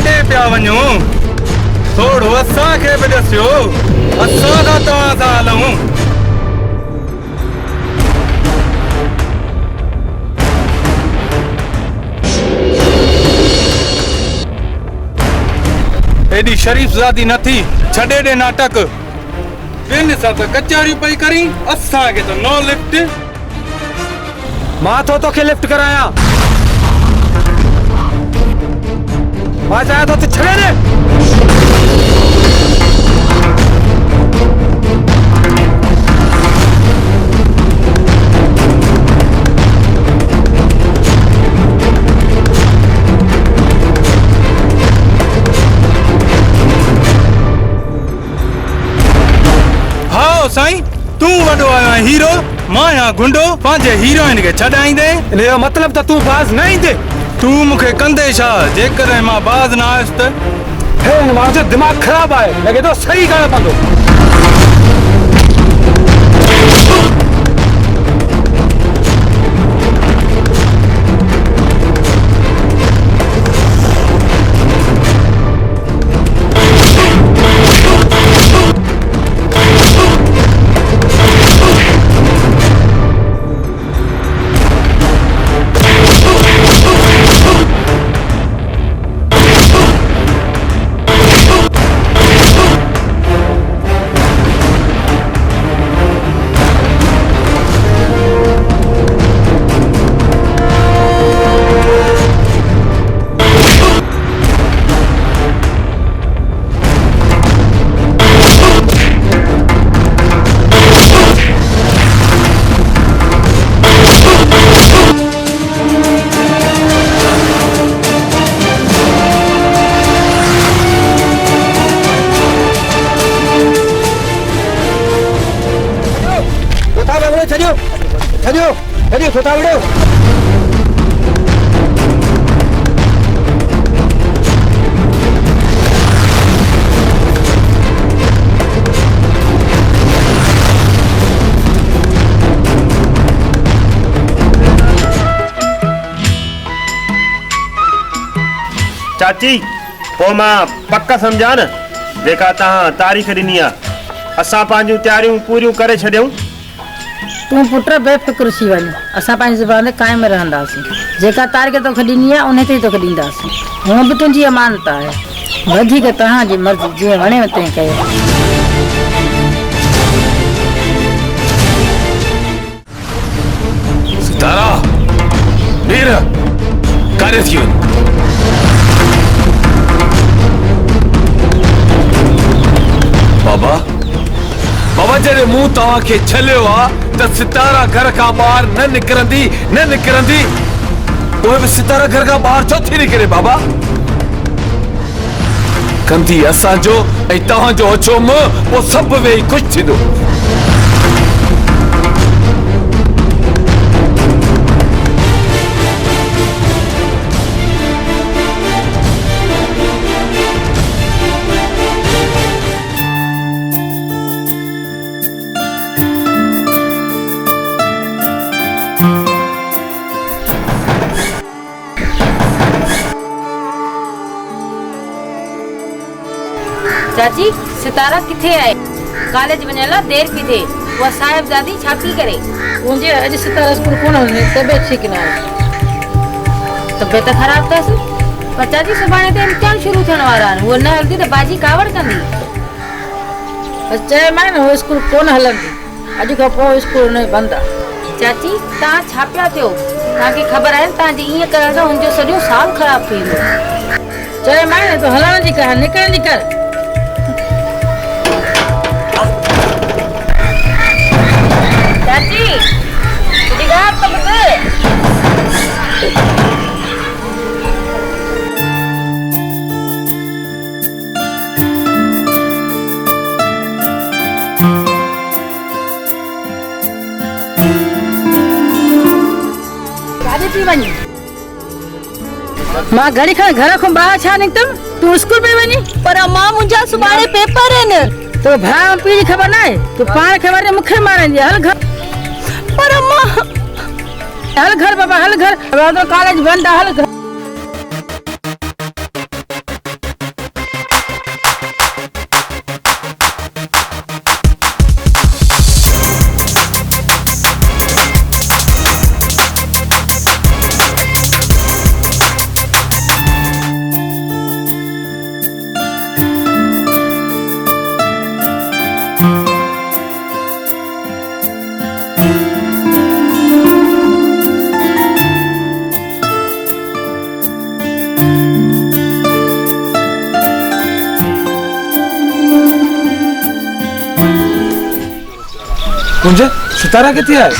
छॾे पिया वञो थोरो असांखे बि ॾसियो असां खां तव्हां सां हलूं। एॾी शरीफ़ ज़ादी न थी छॾे ॾे नाटक। ॿियनि सां त कचहरी पई करी असांखे त नो लिफ्ट। मां थो तोखे लिफ्ट करायां। मां चाहियां थो तूं छॾे ॾे। साईं तू वॾो आयो हीरो मां आहियां गुंडो पंहिंजे हीरोइन खे छॾाईंदे इन जो मतिलब त तूं बाज़ न ईंदे। तू मूंखे कंदे छा जेकॾहिं मां बाज़ न आयुसि त? हे हिन माण्हू जो दिमाग़ ख़राब आहे लॻे थो सही करणो पवंदो। छॾियो सुठा विड़ो। चाची पोइ मां पक सम्झा न जेका तव्हां तारीख़ ॾिनी आहे असां पंहिंजूं तयारियूं पूरियूं करे छॾियूं। तूं पुट बेफ़िक्र थी वञ असां पंहिंजी ज़बान ते क़ाइमु रहंदासीं। जेका तारीख़ तोखे ॾिनी आहे उन ते ई तोखे ॾींदासीं। हूअं बि तुंहिंजी अमानत आहे वधीक तव्हांजी मर्ज़ी जीअं वणेव तीअं कयो। सितारा वीर काॾे थी वञ। बाबा बाबा जॾहिं मूं तव्हांखे छलियो आहे त सितारा घर खां ॿाहिरि न निकिरंदी उहे बि सितारा घर खां ॿाहिरि छो थी निकिरे बाबा? कंदी असांजो ऐं तव्हांजो अचोम पोइ सभु वेही ख़ुशि थींदो। चाची सितारा किथे आहे? कॉलेज वञण लाइ देर पई थिए। उहा साहिबज़ादी छा थी करे? मुंहिंजे अॼु सितारा स्कूल कोन वञे तबियत ठीक न आहे। तबियत ख़राब अथसि? पर चाची सुभाणे ते इम्तिहान शुरू थियण वारा आहिनि। उहा न हलंदी त बाजी कावड़ कंदी। बसि चयोमांइ न उहा स्कूल कोन हलंदी। अॼु खां पोइ स्कूल न बंदि आहे। चाची तव्हां छा पिया थियो? तव्हांखे ख़बर आहे तव्हांजे ईअं करण सां हुनजो सॼो साल ख़राब थी वेंदो। चयोमांइ न तूं हलण जी कर निकिरण जी कर। चाची तुझी ॻाल्हि त ॿुध। काॾे थी वञी? मां घड़ी खां घर खां ॿाहिरि छा निकितमि? तूं स्कूल पे वञी? पर मां मुंहिंजा सुभाणे पेपर आहिनि। तो भाउ पीउ जी ख़बर न आहे? तूं पाण खे वरी मूंखे मारंदी। हल घर। पर मां हल घर बाबा हल घर। तो कॉलेज बंदि आहे। हल घर। कुंज सितारा किथे आहे?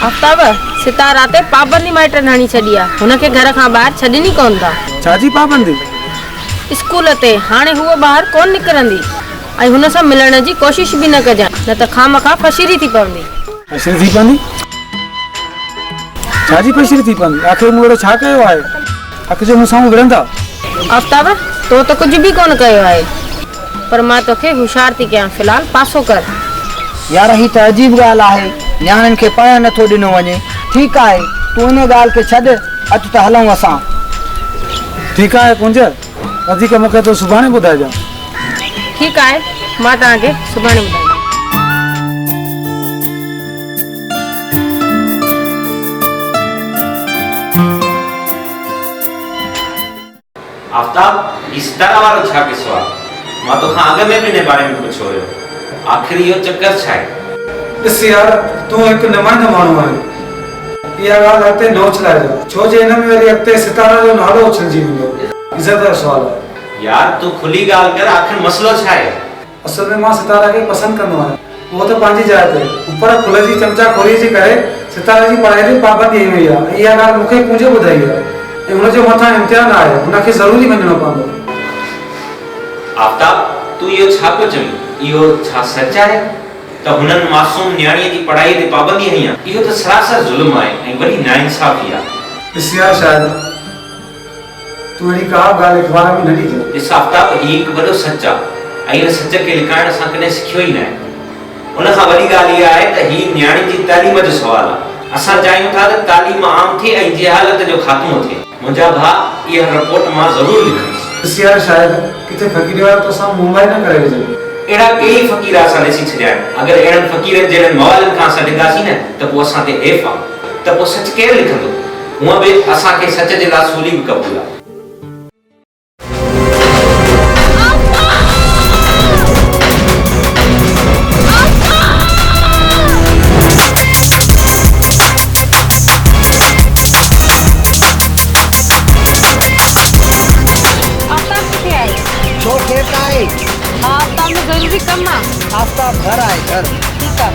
आफ्ताब सितारा ते पाबंदी माइट हणी छॾी आहे, हुनखे घर खां ॿाहिरि छॾनि ई कोन था। छाजी पाबंदी? स्कूल ते हाणे हूअ ॿाहिरि कोन निकिरंदी ऐं हुन सां मिलण जी कोशिश बि न कजां, न त खामखा फशीरी थी पवंदी। फशीरी थी पवंदी? छाजी फशीरी थी पवंदी? आखिर मूं अहिड़ो छा कयो आहे अख जो मूं साम्हूं विढ़ंदा? आफ्ताब तो त कुझु बि कोन कयो आहे, पर मां तोखे होशियार थी कयां, फ़िलहाल पासो कर। यार ही त अजीब ॻाल्हि आहे, न्याणियुनि खे पढ़ण नथो ॾिनो वञे। ठीकु आहे, तूं इन ॻाल्हि खे छॾ, अचु त हलूं असां। ठीकु आहे कुंज, वधीक मूंखे तो सुभाणे ॿुधाइजां। ठीकु आहे, मां तव्हांखे सुभाणे ॿुधाईंदमि। आफ्ताब इस तरह वारो छा किसो आहे? मां तोखां अॻ में बि हिन बारे में पुछियो हुयो, आख़िर इहो चक्कर छा आहे? ॾिस यार, तूं हिकु नुमाइंदो माण्हू आहे, इहा ॻाल्हि अॻिते न उछलाइजां, छो जे हिन में वरी अॻिते सितारा जो नालो उछलजी वेंदो। इज़त जो सुवाल आहे। यार तूं खुली ॻाल्हि कर, आख़िर मसलो छा आहे? असल में मां सितारा खे पसंदि कंदो आहियां, उहो त पंहिंजी जाइ ते, पर फुल जी चमचाखोरी जे करे सितारा जी पढ़ाई ते पाबंदी आई वई आहे। इहा ॻाल्हि मूंखे कुंज ॿुधाई आहे ऐं हुनजे मथां इम्तिहान आहे, हुनखे ज़रूरी वञिणो पवंदो। आफ्ताब तूं इहो छा पियो चवीं? इहो छा सच आहे त हुननि मासूम न्याणीअ जी पढ़ाई ते पाबंदी हई आहे? इहो त सरासर ज़ुल्म आहे ऐं वॾी नाइंसाफ़ी आहे। ॾिस यार, शायदि तूं अहिड़ी का ॻाल्हि अख़बार में न ॾिठी। ॾिस आफ्ताब, हीउ हिकु वॾो सच आहे ऐं हिन सच खे लिकाइण असां कॾहिं सिखियो ई न आहे। उन खां वॾी ॻाल्हि इहा आहे त हीउ न्याणी जी तालीम जो सुवाल आहे। असां चाहियूं था त तालीम आम थिए ऐं जहालत जो ख़ात्मो थिए। मुंहिंजा भाउ इहा रिपोर्ट मां ज़रूरु लिखंदुसि। ॾिस यार, शायदि किथे फ़क़ीर वारो तोसां मुंबई न करे विझे। अहिड़ा कई फ़क़ीर असां ॾिसी छॾिया आहिनि। अगरि अहिड़नि फ़क़ीरनि जहिड़नि मवालनि खां असां ॾिंदासीं न त पोइ असां ते हेफ़ आहे, त पोइ सच केरु लिखंदो? हूअं बि असांखे सच जे लाइ सूली बि क़बूल आहे। आफ्ताब में ज़रूरी कम आहे। आफ्ताब घर आहे, घर। ठीकु आहे।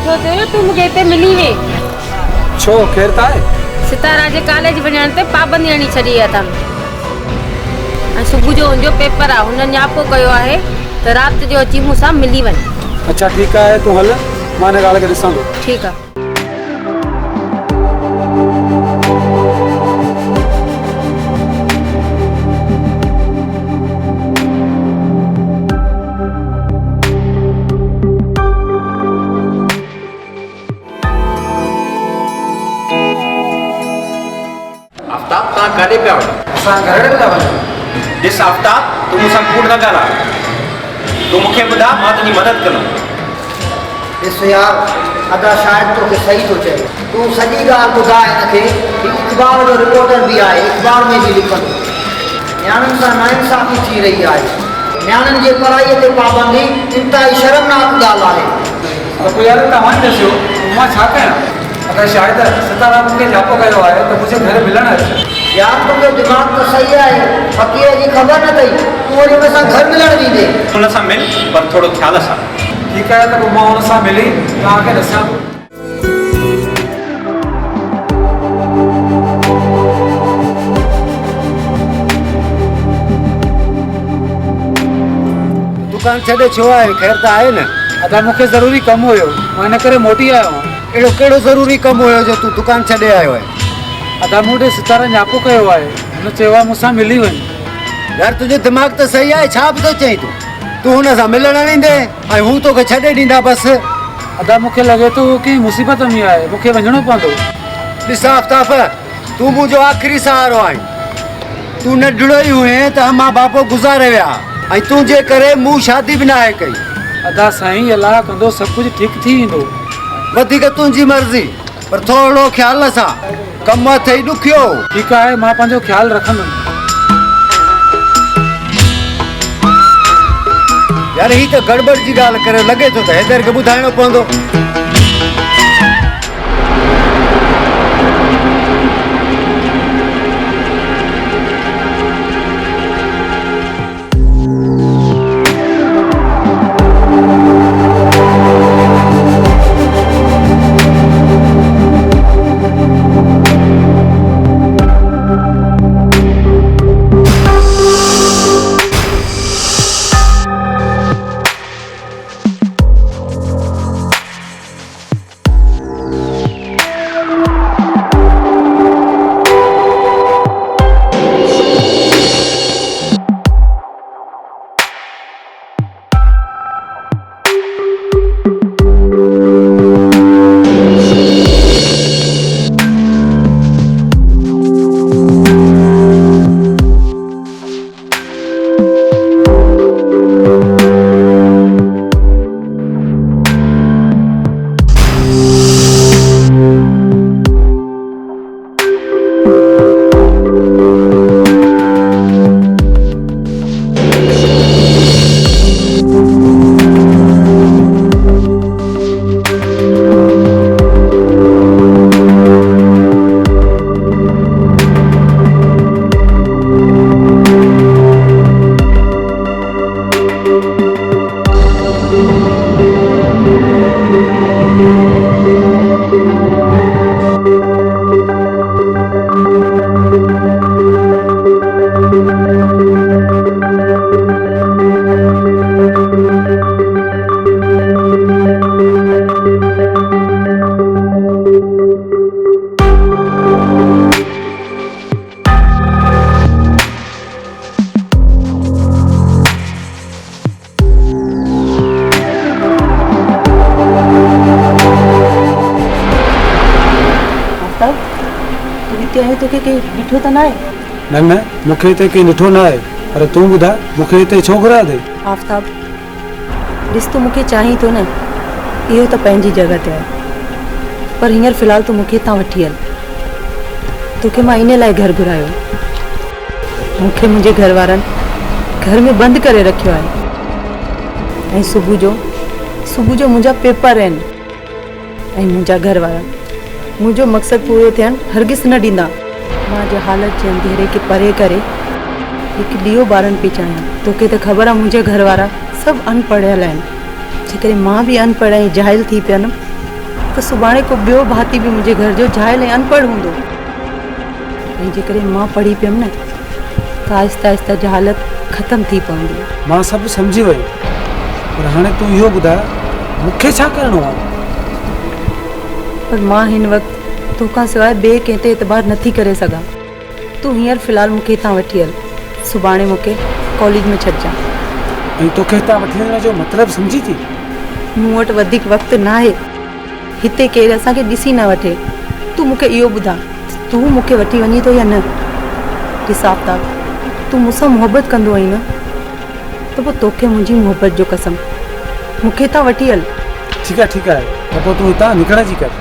छो थियो तूं मूंखे हिते मिली वे? छो, केरु त आहे? सितारा जे कॉलेज वञण ते पाबंदी हणी छॾी आहे अथनि ऐं सुबुह जो हुनजो पेपर आहे। हुननि न्यापो कयो आहे त राति जो अची मूंसां मिली वञ। अच्छा ठीकु आहे, तूं हल, मां हिन ॻाल्हि खे ॾिसां थो। ठीकु आहे। आफ्ताब तव्हां काॾे पिया वञो? असां घर ॾे पिया वञूं। ॾिस आफ्ताब, तूं मूंसां कूड़ न ॻाल्हाए। तूं मूंखे ॿुधा, मां तुंहिंजी मदद कंदुमि। ॾिस यार, अदा शायदि तोखे सही थो चए। तूं सॼी ॻाल्हि ॿुधाए हिनखे। इक़बाल जो रिपोर्टर बि आहे, इक़बाल में बि लिखंदो। न्याणियुनि सां नाइंसाफ़ी थी रही आहे। न्याणियुनि जे पढ़ाईअ ते पाबंदी इंतिहाई शर्मनाक ॻाल्हि आहे। त पोइ यार तव्हां ॾिसो, मां छा कयां? अगरि शायदि सितारा मूंखे न्यापो कयो आहे त मुंहिंजे घर मिलणु अचे। यार तुंहिंजो दिमाग़ त सही आहे, फ़क़ीर जी ख़बर न अथई, तूं वरी हुन सां घर मिलण वेंदे। हुन सां मिल, पर थोरो ख़्याल सां। ठीकु आहे, त पोइ मां हुन सां मिली तव्हांखे ॾिसां थो। दुकान छॾे छो आहे? ख़ैर त आहे न? अदा मूंखे ज़रूरी कमु हुयो, मां हिन करे मोटी आयो आहियां। अहिड़ो कहिड़ो ज़रूरी कमु हुयो जो तूं दुकान छॾे आयो आहे? अदा मूं वटि सितारा न्यापो कयो आहे, हुन चयो आहे मूंसां मिली वञ। यार तुंहिंजो दिमाग़ त सही आहे, छा बि थो चईं तूं हुन सां मिलण वेंदे ऐं हू तोखे छॾे ॾींदा बसि। अदा मूंखे लॻे थो की मुसीबत में आहे, मूंखे वञिणो पवंदो। ॾिस आफ्ताब, तूं मुंहिंजो आख़िरी सहारो आहीं। तूं नंढड़ो ई हुए त अम्मा बापो गुज़ारे विया ऐं तुंहिंजे करे मूं शादी बि न आहे कई। अदा साईं, अलाह कंदो सभु कुझु ठीकु थी वेंदो। वधीक तुंहिंजी मर्ज़ी, पर थोरो ख़्याल सां। कमु अथई ॾुखियो। ठीकु आहे, मां पंहिंजो ख़्यालु रखंदुमि। यार ही त गड़बड़ जी ॻाल्हि करे लॻे थो त हैदर खे ॿुधाइणो पवंदो। चयो तोखे के ॾिठो त न आहे? न मूंखे हिते कंहिं ॾिठो न आहे, पर तूं ॿुधाए मूंखे हिते छो घुरायो अथई? आफ़ताब, ॾिस तूं मूंखे चाहीं थो न, इहो त पंहिंजी जॻह ते आहे, पर हींअर फ़िलहाल तूं मूंखे हितां वठी हल। तोखे मां इन लाइ घर घुरायो, मूंखे मुंहिंजे घर वारनि घर में बंदि करे रखियो आहे, ऐं सुबुह जो मुंहिंजा पेपर आहिनि, ऐं मुंहिंजा घर वारा मुंहिंजो मक़सदु पूरो थियणु हरगिज़ न ॾींदा। मां जे हालत जे अंधेरे खे परे करे हिकु ॾीओ ॿारनि पई चाहियां। तोखे त ख़बर आहे मुंहिंजे घर वारा सभु अनपढ़ियल आहिनि, जेकॾहिं मां बि अनपढ़ ऐं जाहिल थी पियमि त सुभाणे को ॿियो भाती बि मुंहिंजे घर जो जाहिल ऐं अनपढ़ हूंदो, ऐं जेकॾहिं मां पढ़ी पियमि न त आहिस्ता आहिस्ता जहालत ख़तमु थी पवंदी। मां सभु सम्झी वयुमि, पर हाणे तूं इहो ॿुधाए मूंखे छा करिणो आहे? पर मां हिन वक़्तु तोखां सवाइ ॿिए कंहिं ते एतबार नथी करे सघां। तूं हींअर फ़िलहाल मूंखे हितां वठी हल, सुभाणे मूंखे कॉलेज में छॾिजांइ। ऐं तोखे हितां वठी वञण जो मतिलबु सम्झी थी? मूं वटि वधीक वक़्तु न आहे, हिते केरु असांखे ॾिसी न वठे। तूं मूंखे इहो ॿुधा, तूं मूंखे वठी वञी थो या न? ॾिस आफ़ताब, तूं मूंसां मुहबत कंदो आहीं न, त पोइ तोखे मुंहिंजी मुहबत जो कसम, मूंखे हितां वठी हल। ठीकु आहे त पोइ तूं हितां निकिरण जी कर।